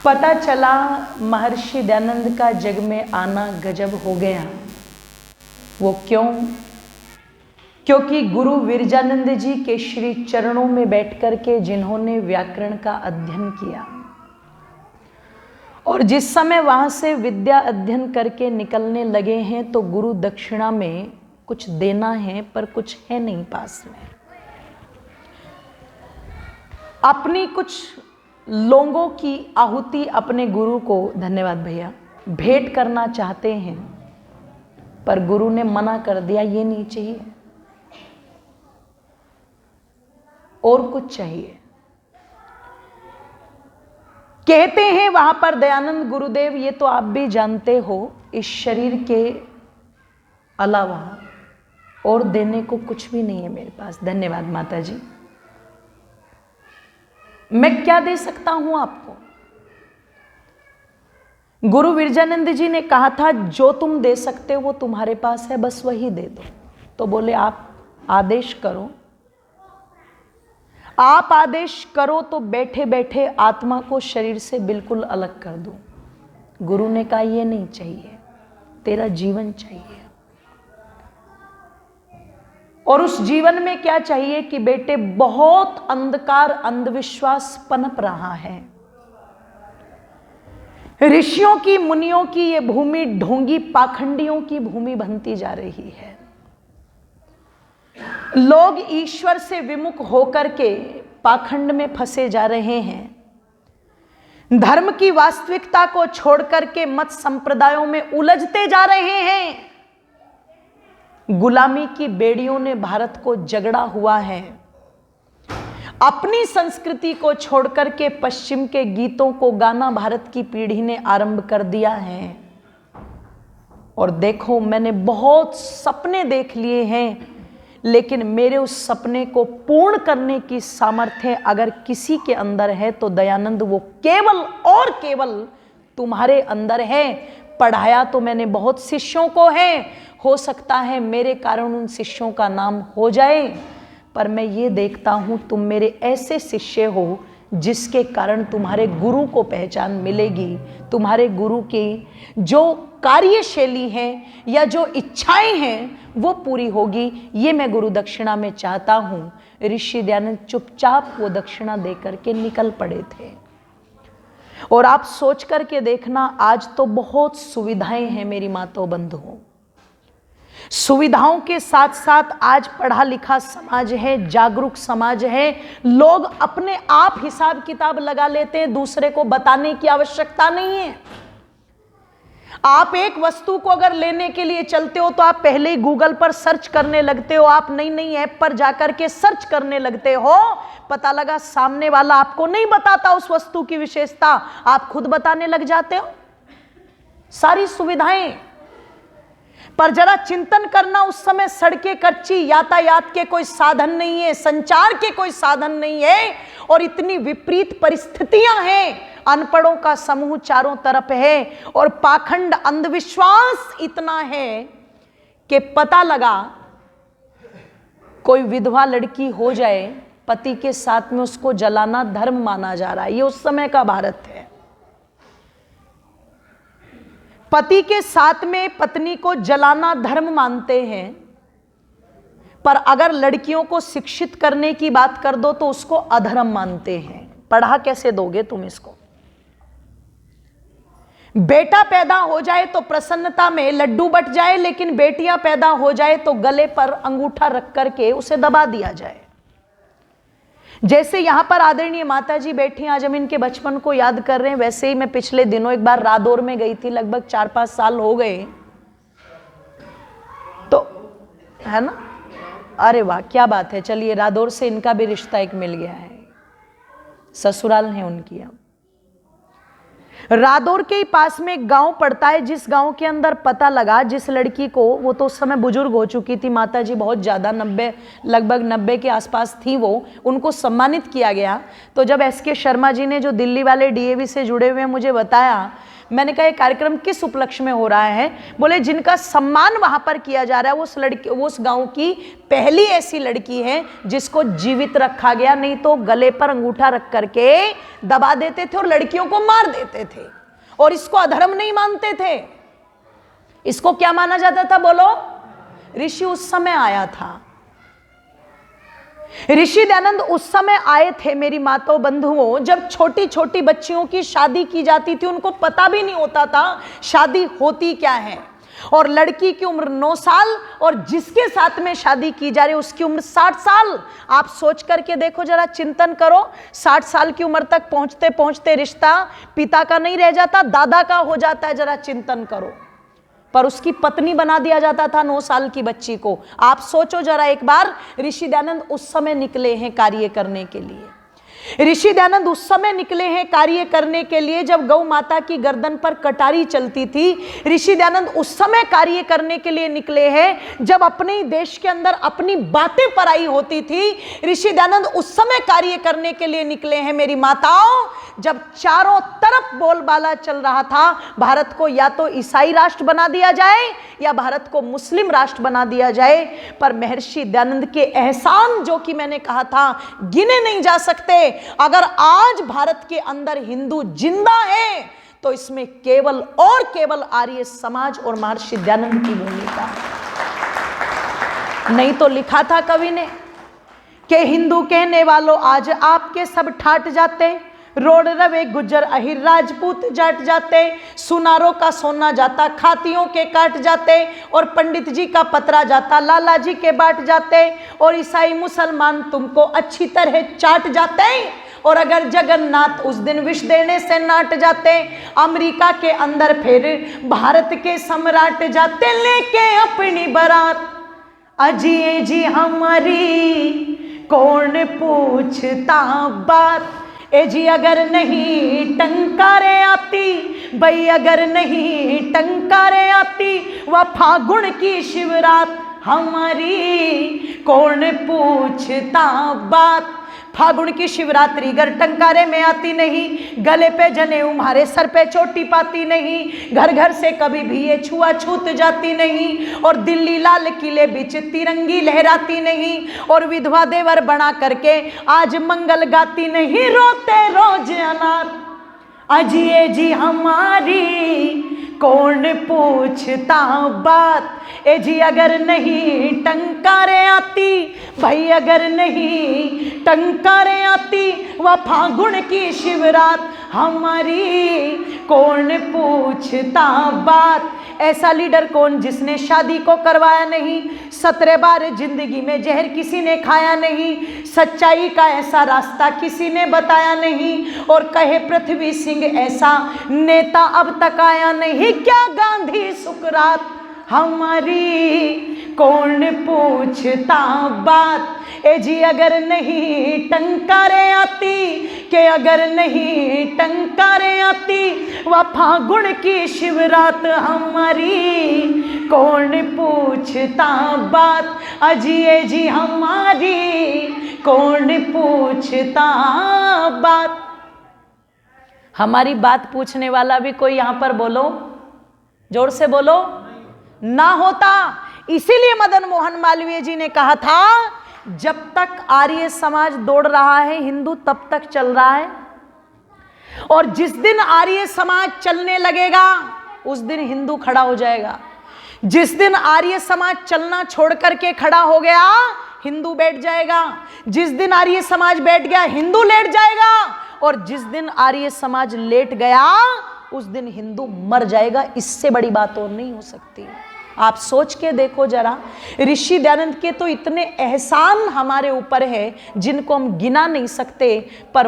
पता चला महर्षि दयानंद का जग में आना गजब हो गया। वो क्यों? क्योंकि गुरु विरजानंद जी के श्री चरणों में बैठकर के जिन्होंने व्याकरण का अध्ययन किया और जिस समय वहां से विद्या अध्ययन करके निकलने लगे हैं तो गुरु दक्षिणा में कुछ देना है पर कुछ है नहीं पास में। अपनी कुछ लोगों की आहुति अपने गुरु को, धन्यवाद भैया, भेंट करना चाहते हैं पर गुरु ने मना कर दिया, ये नहीं चाहिए और कुछ चाहिए। कहते हैं वहां पर दयानंद गुरुदेव, ये तो आप भी जानते हो, इस शरीर के अलावा और देने को कुछ भी नहीं है मेरे पास। धन्यवाद माता जी। मैं क्या दे सकता हूं आपको? गुरु विरजानंद जी ने कहा था जो तुम दे सकते हो वो तुम्हारे पास है, बस वही दे दो। तो बोले आप आदेश करो। आप आदेश करो तो बैठे बैठे आत्मा को शरीर से बिल्कुल अलग कर दो। गुरु ने कहा ये नहीं चाहिए, तेरा जीवन चाहिए। और उस जीवन में क्या चाहिए कि बेटे बहुत अंधकार अंधविश्वास पनप रहा है। ऋषियों की मुनियों की ये भूमि ढोंगी पाखंडियों की भूमि बनती जा रही है। लोग ईश्वर से विमुख होकर के पाखंड में फंसे जा रहे हैं। धर्म की वास्तविकता को छोड़कर के मत संप्रदायों में उलझते जा रहे हैं। गुलामी की बेड़ियों ने भारत को जगड़ा हुआ है। अपनी संस्कृति को छोड़कर के पश्चिम के गीतों को गाना भारत की पीढ़ी ने आरंभ कर दिया है। और देखो, मैंने बहुत सपने देख लिए हैं, लेकिन मेरे उस सपने को पूर्ण करने की सामर्थ्य अगर किसी के अंदर है तो दयानंद वो केवल और केवल तुम्हारे अंदर है। पढ़ाया तो मैंने बहुत शिष्यों को है, हो सकता है मेरे कारण उन शिष्यों का नाम हो जाए, पर मैं ये देखता हूं तुम मेरे ऐसे शिष्य हो जिसके कारण तुम्हारे गुरु को पहचान मिलेगी। तुम्हारे गुरु की जो कार्यशैली है या जो इच्छाएं हैं वो पूरी होगी। ये मैं गुरु दक्षिणा में चाहता हूं। ऋषि दयानंद चुपचाप वो दक्षिणा देकर के निकल पड़े थे। और आप सोच करके देखना, आज तो बहुत सुविधाएं हैं मेरी माताओं बंधुओं। सुविधाओं के साथ साथ आज पढ़ा लिखा समाज है, जागरूक समाज है। लोग अपने आप हिसाब किताब लगा लेते हैं, दूसरे को बताने की आवश्यकता नहीं है। आप एक वस्तु को अगर लेने के लिए चलते हो तो आप पहले ही गूगल पर सर्च करने लगते हो। आप नई नई ऐप पर जाकर के सर्च करने लगते हो। पता लगा सामने वाला आपको नहीं बताता उस वस्तु की विशेषता, आप खुद बताने लग जाते हो। सारी सुविधाएं, पर जरा चिंतन करना, उस समय सड़कें कच्ची, यातायात के कोई साधन नहीं है, संचार के कोई साधन नहीं है और इतनी विपरीत परिस्थितियां हैं। अनपढ़ों का समूह चारों तरफ है और पाखंड अंधविश्वास इतना है कि पता लगा कोई विधवा लड़की हो जाए, पति के साथ में उसको जलाना धर्म माना जा रहा है। ये उस समय का भारत है। पति के साथ में पत्नी को जलाना धर्म मानते हैं, पर अगर लड़कियों को शिक्षित करने की बात कर दो तो उसको अधर्म मानते हैं। पढ़ा कैसे दोगे तुम इसको? बेटा पैदा हो जाए तो प्रसन्नता में लड्डू बट जाए, लेकिन बेटियां पैदा हो जाए तो गले पर अंगूठा रख करके उसे दबा दिया जाए। जैसे यहां पर आदरणीय माता जी बैठी, आज हम इनके बचपन को याद कर रहे हैं, वैसे ही मैं पिछले दिनों एक बार रादौर में गई थी, लगभग 4-5 साल हो गए तो, है ना? अरे वाह, क्या बात है। चलिए, रादौर से इनका भी रिश्ता एक मिल गया है, ससुराल है उनकी। अब रादौर के ही पास में एक गांव पड़ता है, जिस गांव के अंदर पता लगा जिस लड़की को, वो तो उस समय बुजुर्ग हो चुकी थी माता जी, बहुत ज़्यादा, लगभग 90 के आसपास थी वो, उनको सम्मानित किया गया। तो जब एसके शर्मा जी ने, जो दिल्ली वाले डीएवी से जुड़े हुए हैं, मुझे बताया मैंने कहा ये कार्यक्रम किस उपलक्ष्य में हो रहा है? बोले जिनका सम्मान वहां पर किया जा रहा है, उस लड़की, उस गांव की पहली ऐसी लड़की है जिसको जीवित रखा गया, नहीं तो गले पर अंगूठा रख करके दबा देते थे और लड़कियों को मार देते थे, और इसको अधर्म नहीं मानते थे। इसको क्या माना जाता था? बोलो। ऋषि उस समय आया था, ऋषि दयानंद उस समय आए थे मेरी माताओं बंधुओं, जब छोटी छोटी बच्चियों की शादी की जाती थी, उनको पता भी नहीं होता था शादी होती क्या है, और लड़की की उम्र 9 साल और जिसके साथ में शादी की जा रही है उसकी उम्र 60 साल। आप सोच करके देखो जरा, चिंतन करो, 60 साल की उम्र तक पहुंचते पहुंचते रिश्ता पिता का नहीं रह जाता, दादा का हो जाता है। जरा चिंतन करो, पर उसकी पत्नी बना दिया जाता था 9 साल की बच्ची को। आप सोचो जरा एक बार, ऋषि दयानंद उस समय निकले हैं कार्य करने के लिए। ऋषि दयानंद उस समय निकले हैं कार्य करने के लिए जब गौ माता की गर्दन पर कटारी चलती थी। ऋषि दयानंद उस समय कार्य करने के लिए निकले हैं जब अपने देश के अंदर अपनी बातें पराई होती थी। ऋषि दयानंद उस समय कार्य करने के लिए निकले हैं मेरी माताओं, जब चारों तरफ बोलबाला चल रहा था भारत को या तो ईसाई राष्ट्र बना दिया जाए या भारत को मुस्लिम राष्ट्र बना दिया जाए। पर महर्षि दयानंद के एहसान, जो कि मैंने कहा था गिने नहीं जा सकते, अगर आज भारत के अंदर हिंदू जिंदा है तो इसमें केवल और केवल आर्य समाज और महर्षि दयानंद की भूमिका। नहीं तो लिखा था कवि ने कि हिंदू कहने वालों आज आपके सब ठाट जाते, रोड रवे गुज्जर अहिर राजपूत जाट जाते, सुनारों का सोना जाता खातियों के काट जाते, और पंडित जी का पतरा जाता लाला जी के बाट जाते, और ईसाई मुसलमान तुमको अच्छी तरह चाट जाते, और अगर जगन्नाथ उस दिन विष देने से नाट जाते, अमेरिका के अंदर फिर भारत के सम्राट जाते लेके अपनी बारात। अजिए जी हमारी कौन पूछता बात, ए जी अगर नहीं टंकारे आती, भाई अगर नहीं टंकारे आती, वह फागुन की शिवरात हमारी कौन पूछता बात। फागुन की शिवरात्रि गर टंकारे में आती नहीं, गले पे जनेऊ हमारे सर पे चोटी पाती नहीं, घर घर से कभी भी ये छुआछूत जाती नहीं, और दिल्ली लाल किले बीच तिरंगी लहराती नहीं, और विधवा देवर बना करके आज मंगल गाती नहीं, रोते रोज अनाथ। अजिए जी हमारी कौन पूछता बात, ए जी अगर नहीं टंकारे आती, भाई अगर नहीं टंकारे आती, वह फागुन की शिवरात हमारी कौन पूछता बात। ऐसा लीडर कौन जिसने शादी को करवाया नहीं, 17 बार जिंदगी में जहर किसी ने खाया नहीं, सच्चाई का ऐसा रास्ता किसी ने बताया नहीं, और कहे पृथ्वी सिंह ऐसा नेता अब तक आया नहीं, क्या गांधी सुकरात हमारी कौन पूछता बात। ए जी अगर नहीं टंकारे आती, के अगर नहीं टंकारे आती, वह फागुन की शिवरात हमारी कौन पूछता बात। अजिए जी हमारी कौन पूछता बात। हमारी बात पूछने वाला भी कोई यहां पर बोलो, जोर से बोलो, ना होता। इसीलिए मदन मोहन मालवीय जी ने कहा था जब तक आर्य समाज दौड़ रहा है हिंदू तब तक चल रहा है, और जिस दिन आर्य समाज चलने लगेगा उस दिन हिंदू खड़ा हो जाएगा। जिस दिन आर्य समाज चलना छोड़ करके खड़ा हो गया हिंदू बैठ जाएगा, जिस दिन आर्य समाज बैठ गया हिंदू लेट जाएगा, और जिस दिन आर्य समाज लेट गया उस दिन हिंदू मर जाएगा। इससे बड़ी बात और नहीं हो सकती। आप सोच के देखो जरा, ऋषि दयानंद के तो इतने एहसान हमारे ऊपर है जिनको हम गिना नहीं सकते, पर